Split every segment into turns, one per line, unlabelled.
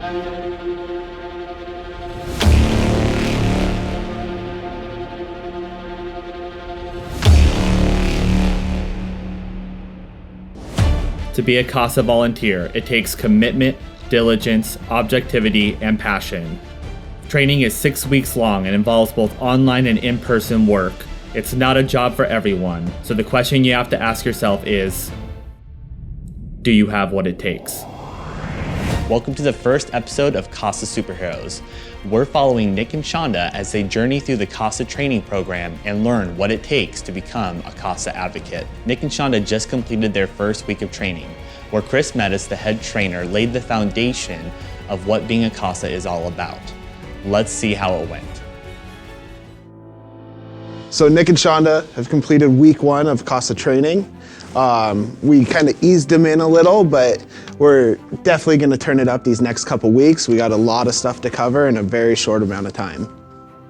To be a CASA volunteer, it takes commitment, diligence, objectivity, and passion. Training is 6 weeks long and involves both online and in-person work. It's not a job for everyone, so the question you have to ask yourself is, do you have what it takes? Welcome to the first episode of CASA Superheroes. We're following Nick and Shonda as they journey through the CASA training program and learn what it takes to become a CASA advocate. Nick and Shonda just completed their first week of training, where Chris Metis, the head trainer, laid the foundation of what being a CASA is all about. Let's see how it went.
So Nick and Shonda have completed week 1 of CASA training. We kind of eased them in a little, but we're definitely going to turn it up these next couple weeks. We got a lot of stuff to cover in a very short amount of time.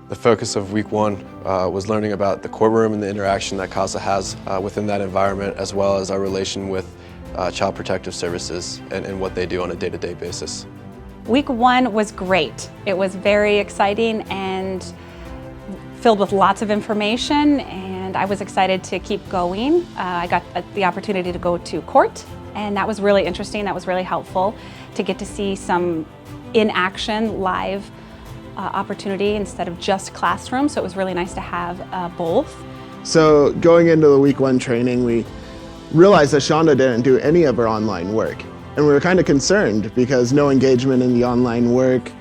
The focus of week 1 was learning about the courtroom and the interaction that CASA has within that environment, as well as our relation with Child Protective Services and what they do on a day-to-day basis.
Week 1 was great. It was very exciting and filled with lots of information, and I was excited to keep going. I got the opportunity to go to court, and that was really interesting. That was really helpful to get to see some in-action, live opportunity instead of just classroom, so it was really nice to have both.
So going into the week 1 training, we realized that Shonda didn't do any of her online work, and we were kind of concerned because no engagement in the online work,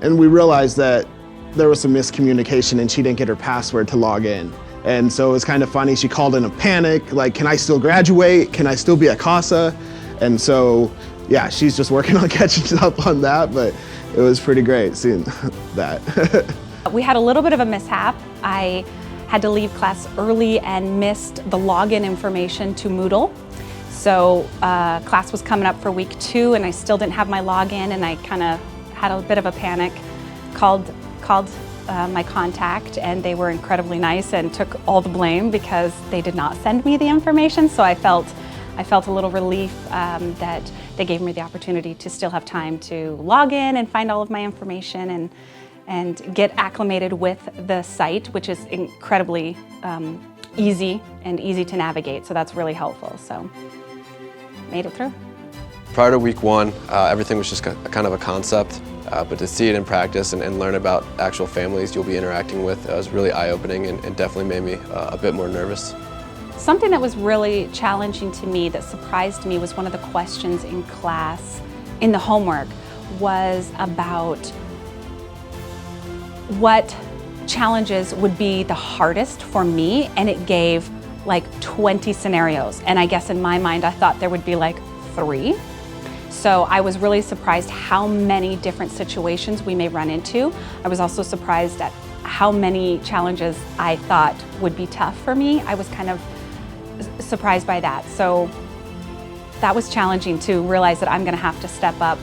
and we realized that there was some miscommunication and she didn't get her password to log in. And so it was kind of funny. She called in a panic, like, can I still graduate? Can I still be a CASA? And so, yeah, she's just working on catching up on that, but it was pretty great seeing that.
We had a little bit of a mishap. I had to leave class early and missed the login information to Moodle. So class was coming up for week 2 and I still didn't have my login, and I kind of had a bit of a panic. Called my contact, and they were incredibly nice and took all the blame because they did not send me the information. So I felt a little relief that they gave me the opportunity to still have time to log in and find all of my information and get acclimated with the site, which is incredibly easy to navigate. So that's really helpful. So made it through.
Prior to week 1, everything was just kind of a concept, but to see it in practice and learn about actual families you'll be interacting with was really eye-opening and definitely made me a bit more nervous.
Something that was really challenging to me, that surprised me, was one of the questions in class, in the homework, was about what challenges would be the hardest for me, and it gave like 20 scenarios. And I guess in my mind, I thought there would be like 3. So I was really surprised how many different situations we may run into. I was also surprised at how many challenges I thought would be tough for me. I was kind of surprised by that. So that was challenging to realize that I'm going to have to step up.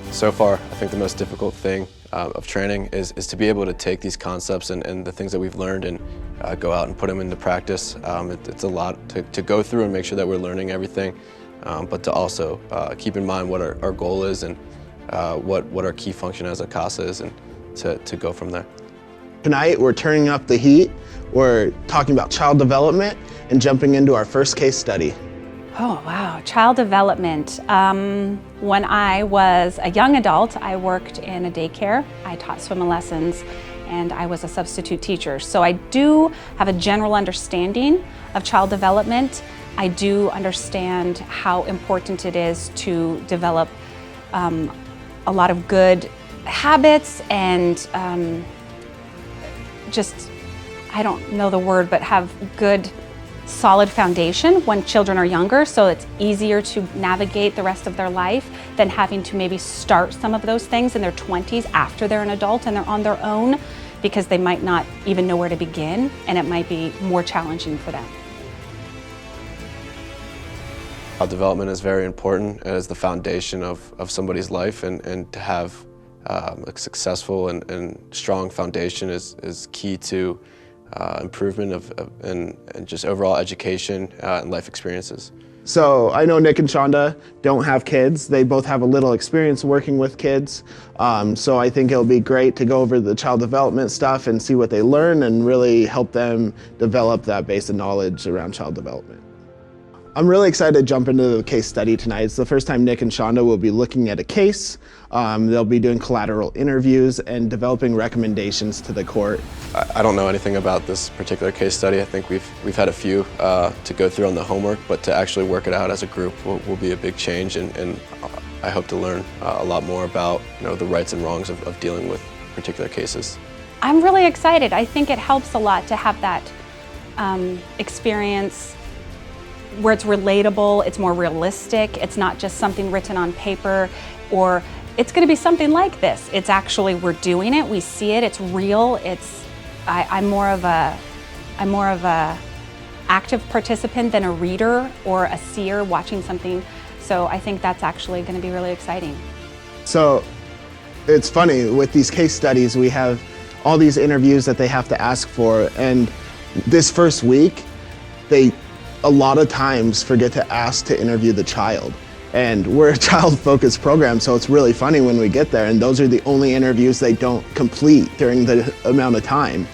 So far, I think the most difficult thing of training is to be able to take these concepts and the things that we've learned and go out and put them into practice. It's a lot to go through and make sure that we're learning everything. But to also keep in mind what our goal is and what our key function as a CASA is, and to go from there.
Tonight, we're turning up the heat. We're talking about child development and jumping into our first case study.
Oh, wow. Child development. When I was a young adult, I worked in a daycare. I taught swimming lessons, and I was a substitute teacher. So I do have a general understanding of child development. I do understand how important it is to develop a lot of good habits and just, I don't know the word, but have good solid foundation when children are younger, so it's easier to navigate the rest of their life than having to maybe start some of those things in their 20s after they're an adult and they're on their own, because they might not even know where to begin, and it might be more challenging for them.
Child development is very important as the foundation of somebody's life, and to have a successful and strong foundation is key to improvement and just overall education and life experiences.
So I know Nick and Shonda don't have kids. They both have a little experience working with kids. So I think it'll be great to go over the child development stuff and see what they learn and really help them develop that base of knowledge around child development. I'm really excited to jump into the case study tonight. It's the first time Nick and Shonda will be looking at a case. They'll be doing collateral interviews and developing recommendations to the court.
I don't know anything about this particular case study. I think we've had a few to go through on the homework, but to actually work it out as a group will be a big change, and I hope to learn a lot more about the rights and wrongs of dealing with particular cases.
I'm really excited. I think it helps a lot to have that experience where it's relatable, it's more realistic, it's not just something written on paper, or it's going to be something like this. It's actually, we're doing it, we see it, it's real. I'm more of a active participant than a reader or a seer watching something. So I think that's actually going to be really exciting.
So it's funny, with these case studies, we have all these interviews that they have to ask for, and this first week, they a lot of times forget to ask to interview the child. And we're a child-focused program, so it's really funny when we get there, and those are the only interviews they don't complete during the amount of time.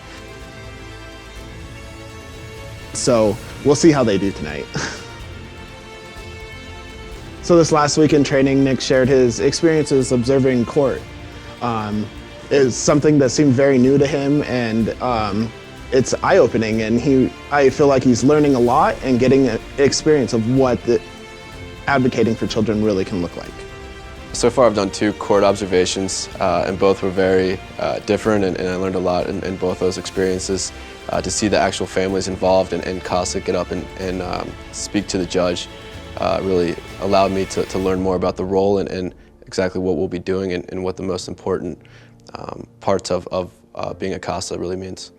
So we'll see how they do tonight. So this last week in training, Nick shared his experiences observing court. It's something that seemed very new to him, and it's eye-opening, and I feel like he's learning a lot and getting an experience of what advocating for children really can look like.
So far I've done 2 court observations, and both were very different, and I learned a lot in both those experiences. To see the actual families involved and CASA get up and speak to the judge really allowed me to learn more about the role and exactly what we'll be doing and what the most important parts of being a CASA really means.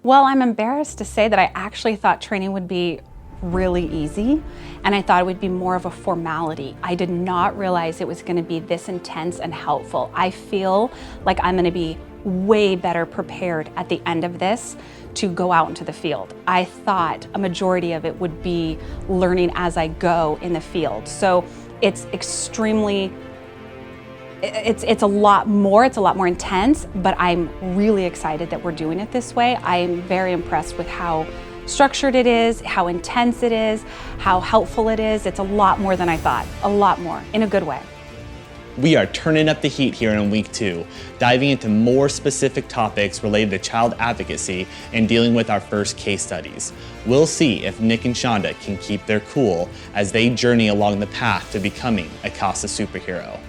Well, I'm embarrassed to say that I actually thought training would be really easy, and I thought it would be more of a formality. I did not realize it was going to be this intense and helpful. I feel like I'm going to be way better prepared at the end of this to go out into the field. I thought a majority of it would be learning as I go in the field. So it's extremely it's a lot more intense, but I'm really excited that we're doing it this way. I'm very impressed with how structured it is, how intense it is, how helpful it is. It's a lot more than I thought, a lot more, in a good way.
We are turning up the heat here in week 2, diving into more specific topics related to child advocacy and dealing with our first case studies. We'll see if Nick and Shonda can keep their cool as they journey along the path to becoming a CASA superhero.